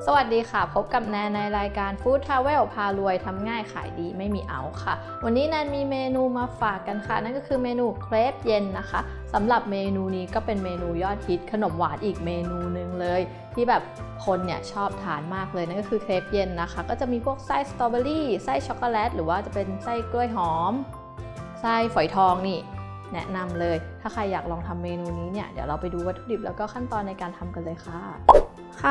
สวัสดีค่ะพบกับแนนในรายการ Food Travel พารวยทำง่ายขายดีไม่มีเอาค่ะวันนี้แนนมีเมนูมาฝากกันค่ะนั่นก็คือเมนูเครปเย็นนะคะสำหรับเมนูนี้ก็เป็นเมนูยอดฮิตขนมหวานอีกเมนูหนึ่งเลยที่แบบคนเนี่ยชอบทานมากเลยนั่นก็คือเครปเย็นนะคะก็จะมีพวกไส้สตรอเบอรี่ไส้ช็อกโกแลตหรือว่าจะเป็นไส้กล้วยหอมไส้ฝอยทองนี่แนะนำเลยถ้าใครอยากลองทำเมนูนี้เนี่ยเดี๋ยวเราไปดูวัตถุดิบแล้วก็ขั้นตอนในการทำกันเลยค่ะ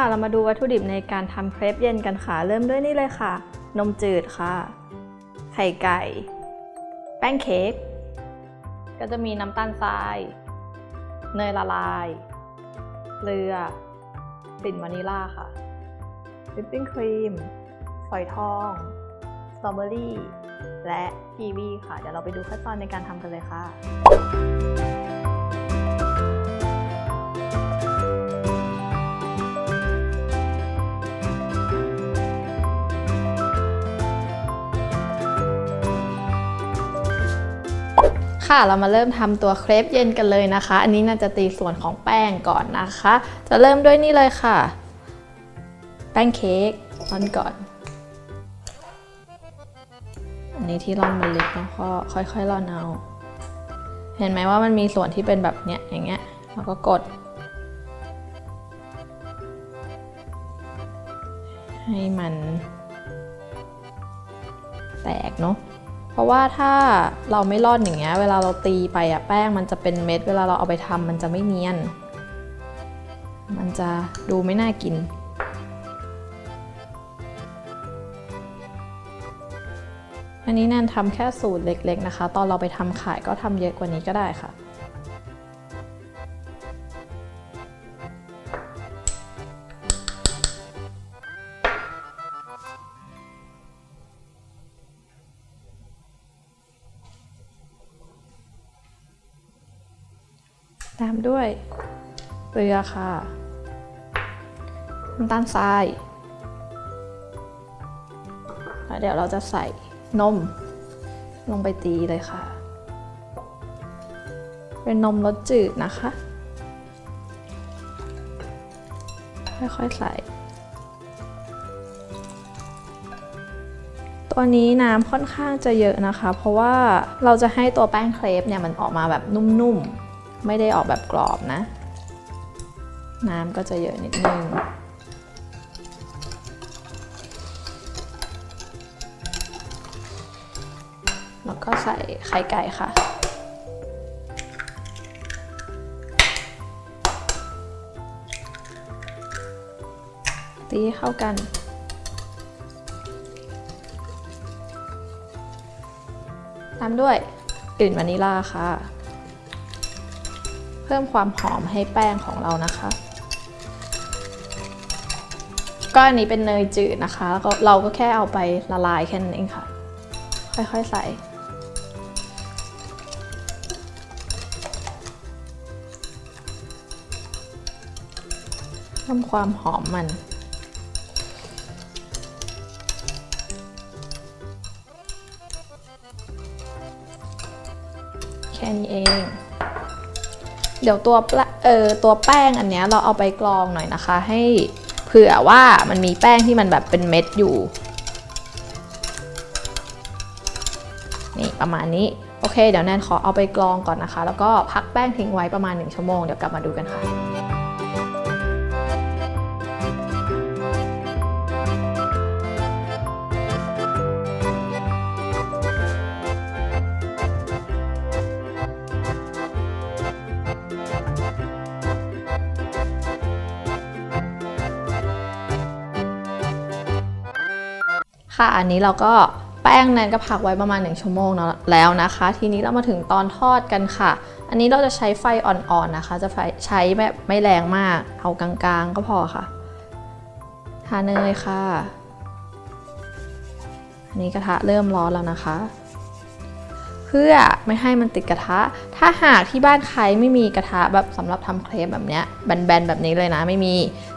เรามาดูวัตถุดิบในการทำเครปเย็นกันค่ะเริ่มด้วยนี่เลยค่ะนมจืดค่ะไข่ไก่แป้งเค้กก็จะมีน้ำตาลทรายเนยละลายเกลือกลิ่นวานิลลาค่ะวิปปิ้งครีมฝอยทองสตรอเบอรี่และกีวีค่ะเดี๋ยวเราไปดูขั้นตอนในการทำกันเลยค่ะเรามาเริ่มทำตัวเครปเย็นกันเลยนะคะอันนี้น่าจะตีส่วนของแป้งก่อนนะคะจะเริ่มด้วยนี่เลยค่ะแป้งเค้กร่อนก่อนอันนี้ที่ร่อนมันเล็กแล้วก็ค่อยๆร่อนเอาเห็นไหมว่ามันมีส่วนที่เป็นแบบเนี้ยอย่างเงี้ยแล้วก็กดให้มันแตกเนาะเพราะว่าถ้าเราไม่ร่อนอย่างเงี้ยเวลาเราตีไปอะแป้งมันจะเป็นเม็ดเวลาเราเอาไปทำมันจะไม่เนียนมันจะดูไม่น่ากินอันนี้แนนทำแค่สูตรเล็กๆนะคะตอนเราไปทำขายก็ทำเยอะกว่านี้ก็ได้ค่ะตามด้วยเกลือค่ะน้ำตาลทรายแล้วเดี๋ยวเราจะใส่นมลงไปตีเลยค่ะเป็นนมรสจืดนะคะค่อยๆใส่ตัวนี้น้ำค่อนข้างจะเยอะนะคะเพราะว่าเราจะให้ตัวแป้งเครปเนี่ยมันออกมาแบบนุ่มๆไม่ได้ออกแบบกรอบนะน้ำก็จะเยอะนิดนึงแล้วก็ใส่ไข่ไก่ค่ะตีให้เข้ากันตามด้วยกลิ่นวานิลลาค่ะเพิ่มความหอมให้แป้งของเรานะคะก็อันนี้เป็นเนยจืดนะคะแล้วก็เราก็แค่เอาไปละลายแค่นั้นเองค่ะค่อยๆใส่เพิ่มความหอมมันแค่นี้เองเดี๋ยวตัวแป้งอันเนี้ยเราเอาไปกรองหน่อยนะคะให้เผื่อว่ามันมีแป้งที่มันแบบเป็นเม็ดอยู่นี่ประมาณนี้โอเคเดี๋ยวแนนขอเอาไปกรองก่อนนะคะแล้วก็พักแป้งทิ้งไว้ประมาณ1 ชั่วโมงเดี๋ยวกลับมาดูกันค่ะอันนี้เราก็แป้งนั้นก็พักไว้ประมาณ1 ชั่วโมงแล้วนะคะทีนี้เรามาถึงตอนทอดกันค่ะอันนี้เราจะใช้ไฟอ่อนๆนะคะจะใช้แบบไม่แรงมากเอากลางๆก็พอค่ะทาเนยค่ะอันนี้กระทะเริ่มร้อนแล้วนะคะเพื่อไม่ให้มันติดกระทะถ้าหากที่บ้านใครไม่มีกระทะแบบสำหรับทำเครปแบบเนี้ยแบนๆแบบนี้เลยนะไม่มี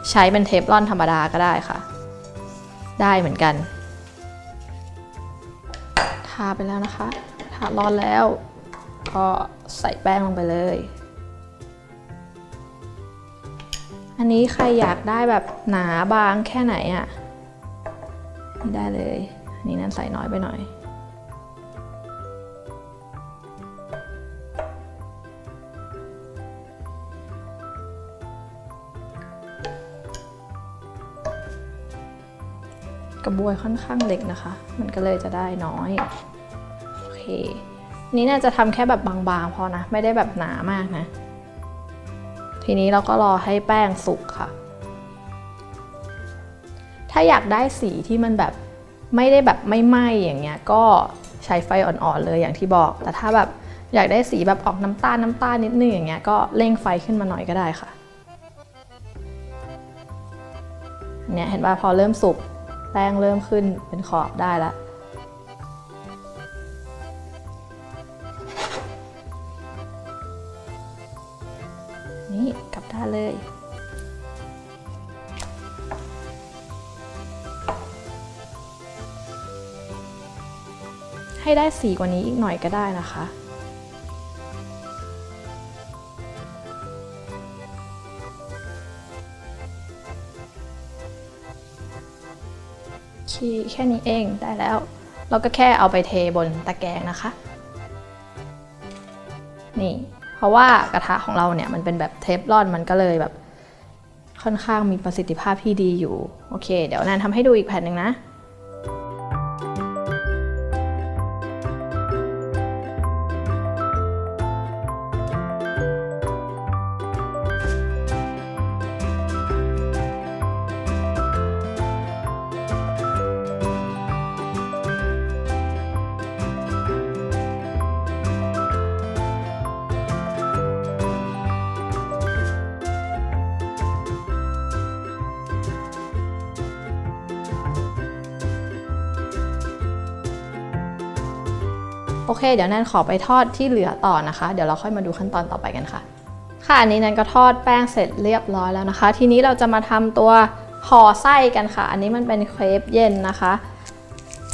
ใช้เป็นเทฟลอนธรรมดาก็ได้ค่ะได้เหมือนกันทาไปแล้วนะคะทาร้อนแล้วก็ใส่แป้งลงไปเลย อันนี้ใครอยากได้แบบหนาบางแค่ไหนอ่ะนี่ได้เลยอันนี้นั่นใส่น้อยไปหน่อยกระบวยค่อนข้างเล็กนะคะมันก็เลยจะได้น้อยโอเคนี้น่าจะทำแค่แบบบางๆพอนะไม่ได้แบบหนามากนะทีนี้เราก็รอให้แป้งสุกค่ะถ้าอยากได้สีที่มันแบบไม่ได้แบบไม่ไหม้อย่างเงี้ยก็ใช้ไฟอ่อนๆเลยอย่างที่บอกแต่ถ้าแบบอยากได้สีแบบออกน้ำตาลนิดนึงอย่างเงี้ยก็เร่งไฟขึ้นมาหน่อยก็ได้ค่ะเนี่ยเห็นป่ะพอเริ่มสุกแป้งเริ่มขึ้นเป็นขอบได้แล้วนี่กลับด้านเลยให้ได้สีกว่านี้อีกหน่อยก็ได้นะคะแค่นี้เองได้แล้วเราก็แค่เอาไปเทบนตะแกรงนะคะนี่เพราะว่ากระทะของเราเนี่ยมันเป็นแบบเทฟลอนมันก็เลยแบบค่อนข้างมีประสิทธิภาพที่ดีอยู่โอเคเดี๋ยวแนนทำให้ดูอีกแผ่นหนึ่งนะโอเคเดี๋ยวแนนขอไปทอดที่เหลือต่อนะคะเดี๋ยวเราค่อยมาดูขั้นตอนต่อไปกันค่ะค่ะอันนี้แนนก็ทอดแป้งเสร็จเรียบร้อยแล้วนะคะทีนี้เราจะมาทำตัวห่อไส้กันค่ะอันนี้มันเป็นเครปเย็นนะคะ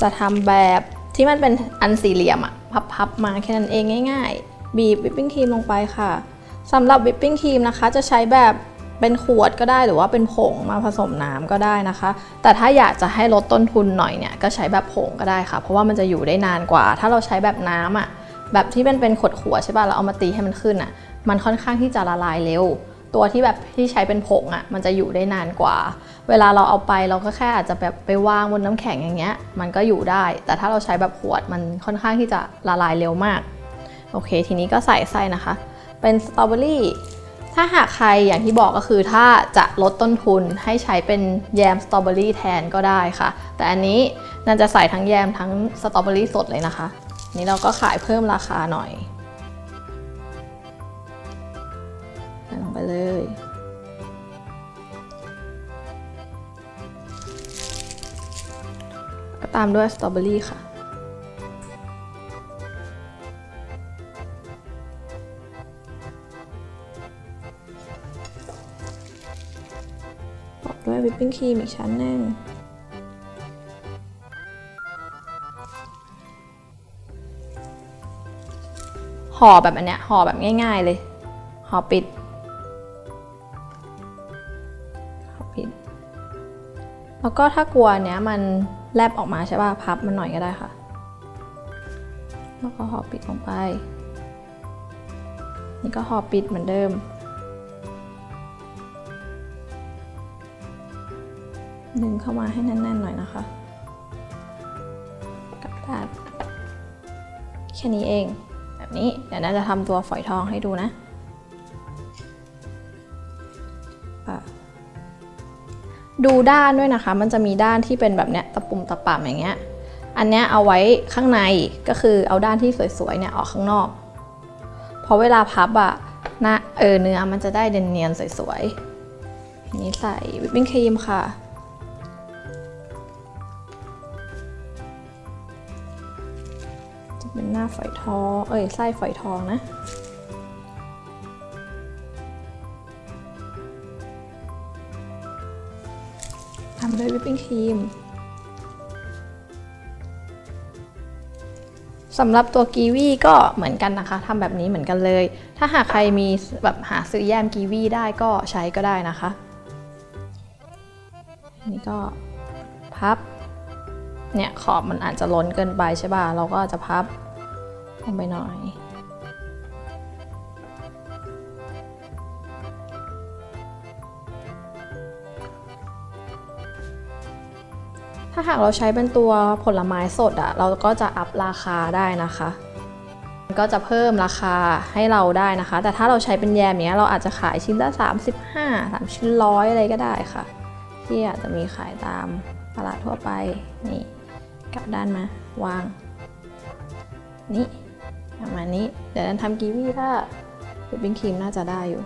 จะทำแบบที่มันเป็นอันสี่เหลี่ยมอะพับมาแค่นั้นเองง่ายๆบีบวิปปิ้งครีมลงไปค่ะสำหรับวิปปิ้งครีมนะคะจะใช้แบบเป็นขวดก็ได้หรือว่าเป็นผงมาผสมน้ำก็ได้นะคะแต่ถ้าอยากจะให้ลดต้นทุนหน่อยเนี่ยก็ใช้แบบผงก็ได้ค่ะเพราะว่ามันจะอยู่ได้นานกว่าถ้าเราใช้แบบน้ำอ่ะแบบที่เป็นขวดใช่ป่ะเราเอามาตีให้มันขึ้นอ่ะมันค่อนข้างที่จะละลายเร็วตัวที่แบบที่ใช้เป็นผงอ่ะมันจะอยู่ได้นานกว่าเวลาเราเอาไปเราก็แค่อาจจะแบบไปวางบนน้ำแข็งอย่างเงี้ยมันก็อยู่ได้แต่ถ้าเราใช้แบบขวดมันค่อนข้างที่จะละลายเร็วมากโอเคทีนี้ก็ใส่ไส้นะคะเป็นสตรอเบอรี่ถ้าหากใครอย่างที่บอกก็คือถ้าจะลดต้นทุนให้ใช้เป็นแยมสตรอเบอรี่แทนก็ได้ค่ะแต่อันนี้น่าจะใส่ทั้งแยมทั้งสตรอเบอรี่สดเลยนะคะนี่เราก็ขายเพิ่มราคาหน่อยใส่ลงไปเลยก็ตามด้วยสตรอเบอรี่ค่ะด้วยวิปปิ้งครีมอีกชั้นหนึ่งห่อแบบอันเนี้ยห่อแบบง่ายๆเลยห่อปิดแล้วก็ถ้ากลัวเนี้ยมันแลบออกมาใช่ป่ะพับมันหน่อยก็ได้ค่ะแล้วก็ห่อปิดลงไปนี่ก็ห่อปิดเหมือนเดิมดึงเข้ามาให้แน่นๆหน่อยนะคะกับด้านแค่นี้เองแบบนี้เดี๋ยวน่าจะทำตัวฝอยทองให้ดูนะดูด้านด้วยนะคะมันจะมีด้านที่เป็นแบบเนี้ยตะปุ่มตะป่ำอย่างเงี้ยอันเนี้ยเอาไว้ข้างในก็คือเอาด้านที่สวยๆเนี่ยออกข้างนอกเพราะเวลาพับอะเนื้อมันจะได้เนียนๆสวยๆนี้ใส่วิปปิ้งครีมค่ะเป็นหน้าฝอยทองไส้ฝอยทองนะทำด้วยวิปปิ้งครีมสำหรับตัวกีวีก็เหมือนกันนะคะทำแบบนี้เหมือนกันเลยถ้าหากใครมีแบบหาซื้อแยมกีวีได้ก็ใช้ก็ได้นะคะ นี่ก็พับเนี่ยขอบมันอาจจะล้นเกินไปใช่ป่ะเราก็จะพับลงไปหน่อยถ้าหากเราใช้เป็นตัวผลไม้สดเราก็จะอัพราคาได้นะคะก็จะเพิ่มราคาให้เราได้นะคะแต่ถ้าเราใช้เป็นแยมเนี้ยเราอาจจะขายชิ้นละ35 3ชิ้น100อะไรก็ได้ค่ะที่อาจจะมีขายตามตลาดทั่วไปนี่กลับด้านมาวางนี่ประมาณนี้เดี๋ยวนั้นทำกีวีถ้าวิปปิ้งครีมน่าจะได้อยู่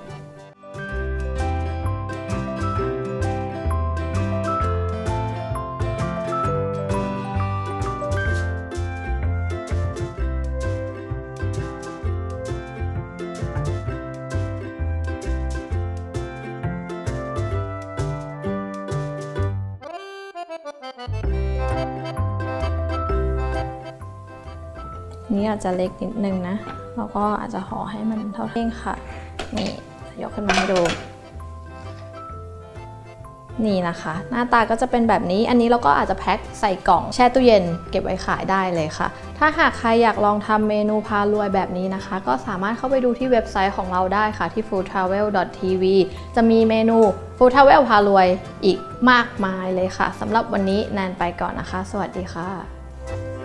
นี่อาจจะเล็กนิดนึงนะแล้วก็อาจจะห่อให้มันเท่าเท่งค่ะนี่ยกขึ้นมาให้ดูนี่นะคะหน้าตาก็จะเป็นแบบนี้อันนี้เราก็อาจจะแพ็คใส่กล่องแช่ตู้เย็นเก็บไว้ขายได้เลยค่ะถ้าหากใครอยากลองทำเมนูพารวยแบบนี้นะคะก็สามารถเข้าไปดูที่เว็บไซต์ของเราได้ค่ะที่ foodtravel.tv จะมีเมนู Food Travel พารวยอีกมากมายเลยค่ะสำหรับวันนี้แนนไปก่อนนะคะสวัสดีค่ะ